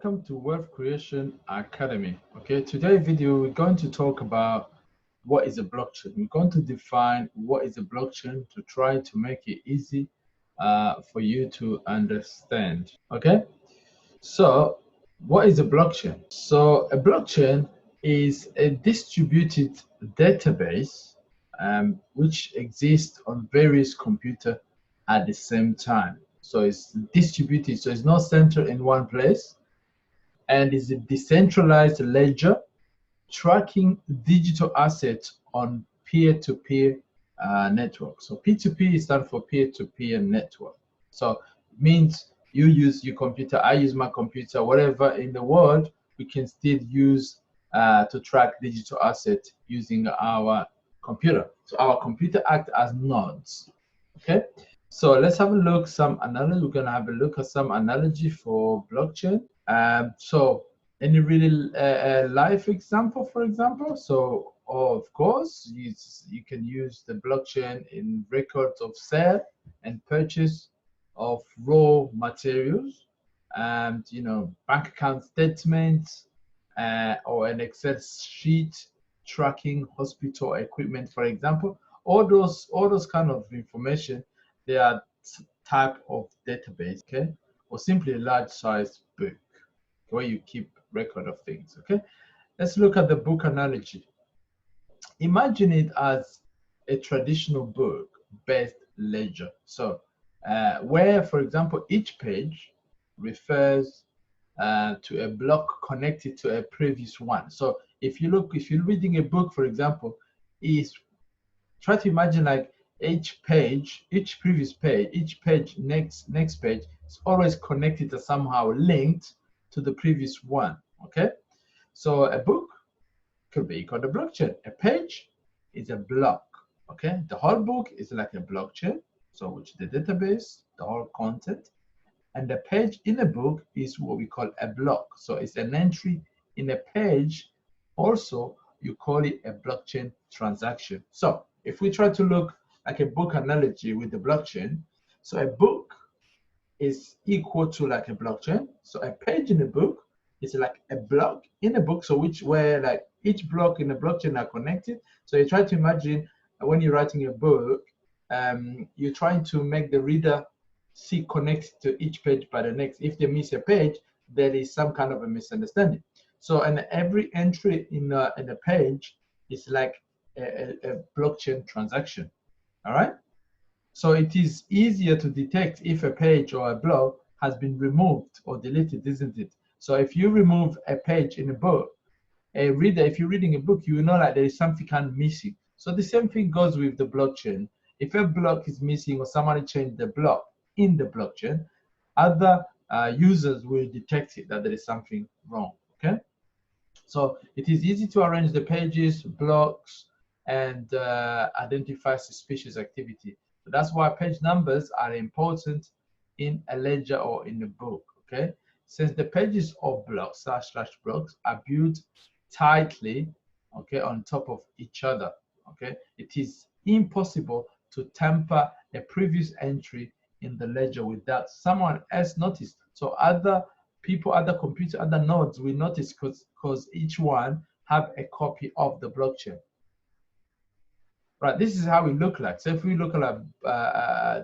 welcome to Wealth Creation Academy. Okay, today video we're going to talk about what is a blockchain. We're going to define what is a blockchain to try to make it easy for you to understand. Okay, so what is a blockchain? So a blockchain is a distributed database which exists on various computers at the same time. So it's distributed, so it's not centered in one place, and is a decentralized ledger tracking digital assets on peer-to-peer network. So P2P stands for peer-to-peer network. So it means you use your computer, I use my computer, whatever in the world, we can still use to track digital assets using our computer. So our computer act as nodes. Okay. So let's have a look some analogy. We're gonna have a look at some analogy for blockchain. So any really live example, for example. So of course, you can use the blockchain in records of sale and purchase of raw materials, and bank account statements, or an Excel sheet tracking hospital equipment, for example. All those kind of information, they are type of database, okay, or simply a large size book where you keep record of things. Okay, let's look at the book analogy. Imagine it as a traditional book based ledger. So where, for example, each page refers to a block connected to a previous one. So if you're reading a book, for example, try to imagine like each page, each previous page, each page, next page is always connected or somehow linked to the previous one. Okay, so a book could be called a blockchain. A page is a block. Okay, the whole book is like a blockchain, so which is the database, the whole content, and the page in a book is what we call a block. So it's an entry in a page. Also, you call it a blockchain transaction. So if we try to look like a book analogy with the blockchain, so a book is equal to like a blockchain. So a page in a book is like a block in a book, so where like each block in the blockchain are connected. So you try to imagine when you're writing a book, you're trying to make the reader see connected to each page by the next. If they miss a page, there is some kind of a misunderstanding. So and every entry in a page is like a blockchain transaction. All right. So it is easier to detect if a page or a block has been removed or deleted, isn't it? So if you remove a page in a book, a reader, if you're reading a book, you will know like there is something kind of missing. So the same thing goes with the blockchain. If a block is missing or somebody changed the block in the blockchain, other users will detect it, that there is something wrong. Okay. So it is easy to arrange the pages, blocks, and identify suspicious activity. So that's why page numbers are important in a ledger or in a book. Okay, since the pages of blocks / blocks are built tightly, okay, on top of each other. Okay, it is impossible to tamper a previous entry in the ledger without someone else notice. So other people, other computers, other nodes will notice because each one have a copy of the blockchain. Right, this is how it look like. So if we look at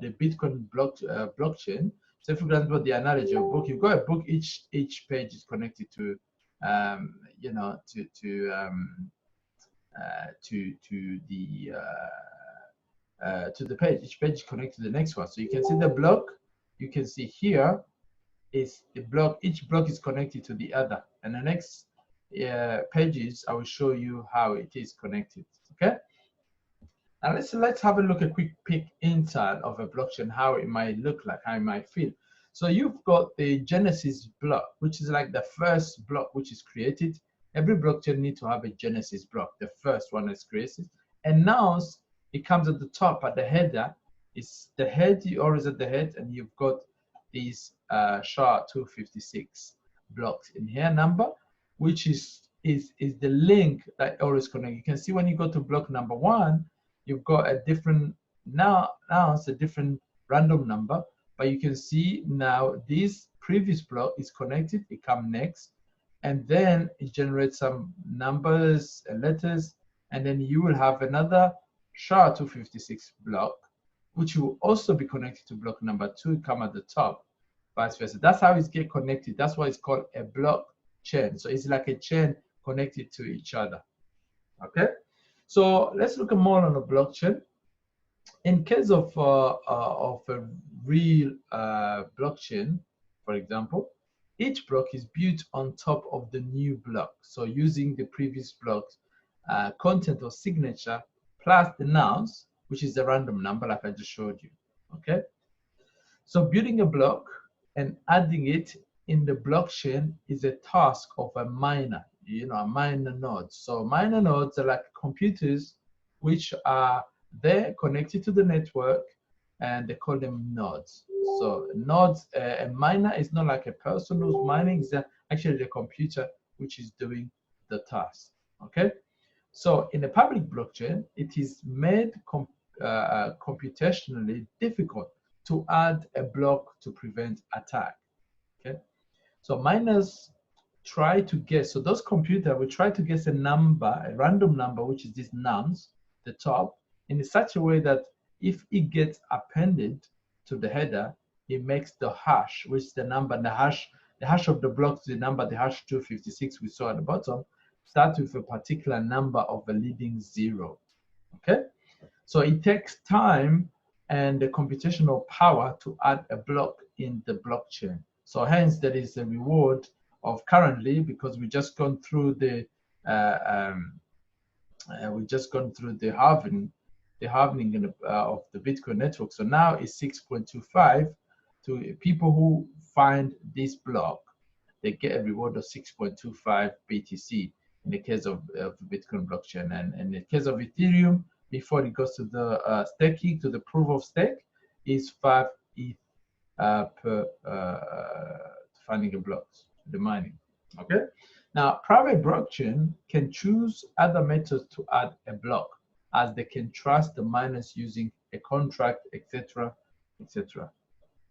the Bitcoin blockchain, so if we example the analogy of book, you've got a book. Each page is connected to, to the page. Each page is connected to the next one. So you can see the block. You can see here is the block. Each block is connected to the other, and the next pages I will show you how it is connected. Okay. Now let's have a look, a quick peek inside of a blockchain, how it might look like, how it might feel. So you've got the Genesis block, which is like the first block which is created. Every blockchain needs to have a Genesis block, the first one is created. And now it comes at the top, at the header. It's the head, you always at the head, and you've got these SHA-256 blocks in here number, which is the link that always connect. You can see when you go to block number 1, you've got a different, now it's a different random number, but you can see now this previous block is connected, it comes next, and then it generates some numbers and letters, and then you will have another SHA-256 block, which will also be connected to block number 2, come at the top, vice versa. That's how it's get connected. That's why it's called a block chain. So it's like a chain connected to each other. Okay, so let's look more on a blockchain. In case of a real blockchain, for example, each block is built on top of the new block. So using the previous block's content or signature plus the nonce, which is the random number like I just showed you. Okay, so building a block and adding it in the blockchain is a task of a miner, a miner node. So miner nodes are like computers which are they're connected to the network, and they call them nodes. So nodes, a miner is not like a person who's mining, it's actually the computer which is doing the task. Okay, so in a public blockchain, it is made computationally difficult to add a block to prevent attack. Okay, so miners try to guess, so those computers will try to guess a number, a random number, which is this nonce, the top, in such a way that if it gets appended to the header, it makes the hash, which is the number, the hash of the block, the number, the hash 256 we saw at the bottom, start with a particular number of a leading 0. Okay, so it takes time and the computational power to add a block in the blockchain. So hence there is a reward of currently, because we just gone through the halving of the Bitcoin network. So now it's 6.25. To people who find this block, they get a reward of 6.25 BTC in the case of the Bitcoin blockchain. And in the case of Ethereum, before it goes to the staking, to the proof of stake, is 5 ETH per finding a block, the mining. Okay. Now, private blockchain can choose other methods to add a block, as they can trust the miners using a contract, etc., etc.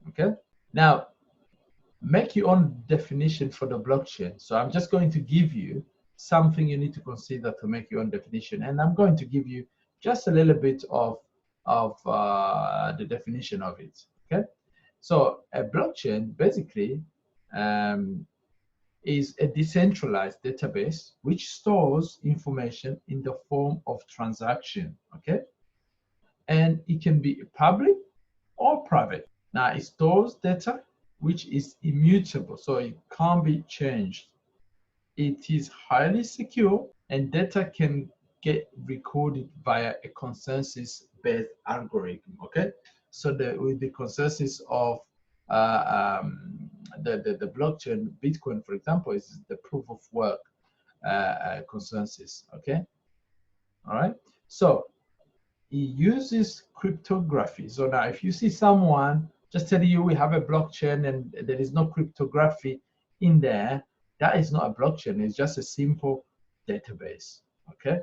Okay. Now, make your own definition for the blockchain. So I'm just going to give you something you need to consider to make your own definition, and I'm going to give you just a little bit of the definition of it. Okay. So a blockchain basically is a decentralized database which stores information in the form of transaction, okay? And it can be public or private. Now, it stores data which is immutable, so it can't be changed. It is highly secure, and data can get recorded via a consensus-based algorithm, okay? So with the consensus of the blockchain, Bitcoin, for example, is the proof of work consensus, okay? All right, so it uses cryptography. So now if you see someone just telling you we have a blockchain and there is no cryptography in there, that is not a blockchain, it's just a simple database, okay?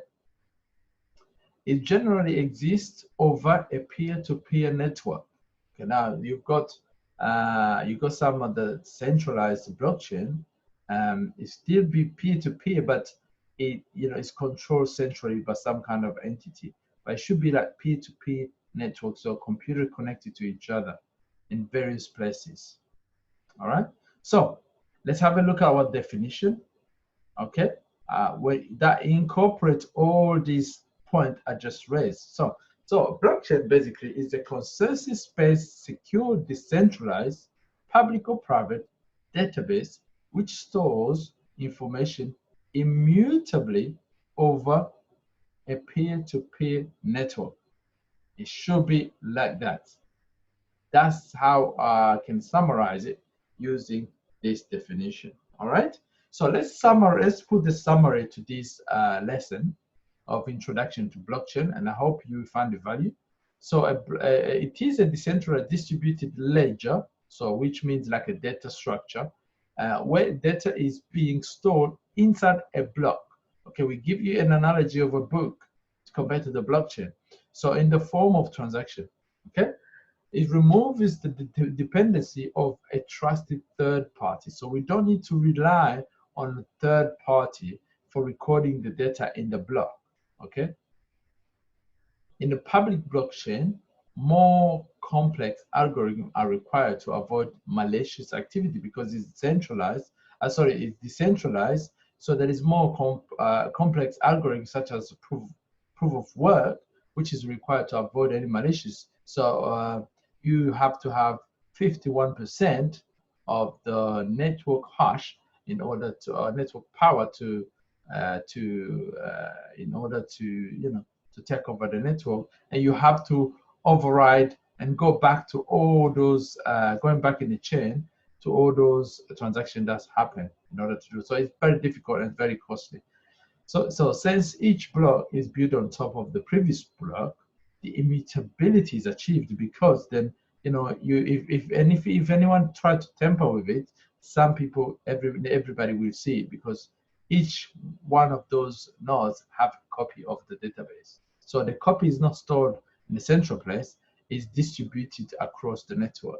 It generally exists over a peer-to-peer network. Okay, now you've got some of the centralized blockchain. It still be peer-to-peer, but it's controlled centrally by some kind of entity. But it should be like peer-to-peer networks, so computer connected to each other in various places. All right. So let's have a look at our definition. Okay, that incorporates all these points I just raised. So blockchain basically is a consensus-based, secure, decentralized, public or private database which stores information immutably over a peer-to-peer network. It should be like that. That's how I can summarize it using this definition. All right. So let's put the summary to this lesson of introduction to blockchain, and I hope you find the value. So it is a decentralized distributed ledger, so which means like a data structure, where data is being stored inside a block. Okay, we give you an analogy of a book compared to the blockchain. So in the form of transaction, okay? It removes the dependency of a trusted third party. So we don't need to rely on a third party for recording the data in the block, okay? In the public blockchain, more complex algorithms are required to avoid malicious activity because it's it's decentralized. So there is more complex algorithms such as proof of work, which is required to avoid any malicious. So you have to have 51% of the network hash in order to network power in order to to take over the network, and you have to override and go back to all those going back in the chain to all those transactions that happen in order to do so. It's very difficult and very costly. So since each block is built on top of the previous block, the immutability is achieved because then if anyone tried to tamper with it, some people everybody will see it because each one of those nodes have a copy of the database. So the copy is not stored in a central place, it's distributed across the network.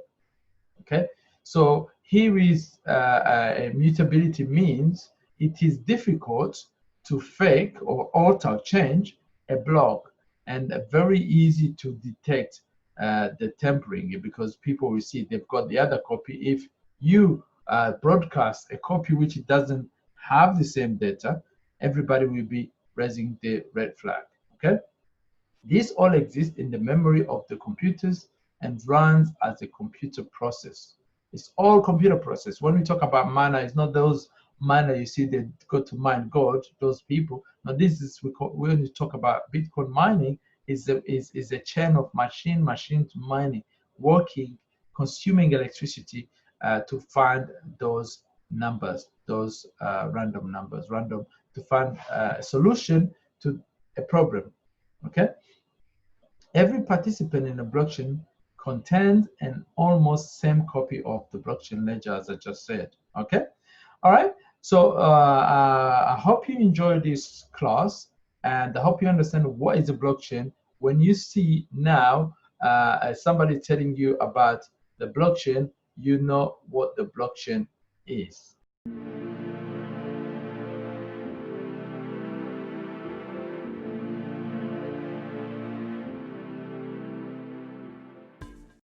Okay, so here is immutability means it is difficult to fake or alter, change a block, and very easy to detect the tampering because people will see they've got the other copy. If you broadcast a copy which doesn't have the same data, everybody will be raising the red flag. Okay, this all exists in the memory of the computers and runs as a computer process. It's all computer process. When we talk about miner, it's not those miner you see they go to mine gold, those people. Now this is when we talk about Bitcoin mining, is a chain of machine to mining, working, consuming electricity to find those numbers, those random numbers, to find a solution to a problem. Okay. Every participant in a blockchain contains an almost same copy of the blockchain ledger as I just said. Okay. All right. So I hope you enjoyed this class, and I hope you understand what is a blockchain. When you see now somebody telling you about the blockchain, you know what the blockchain is.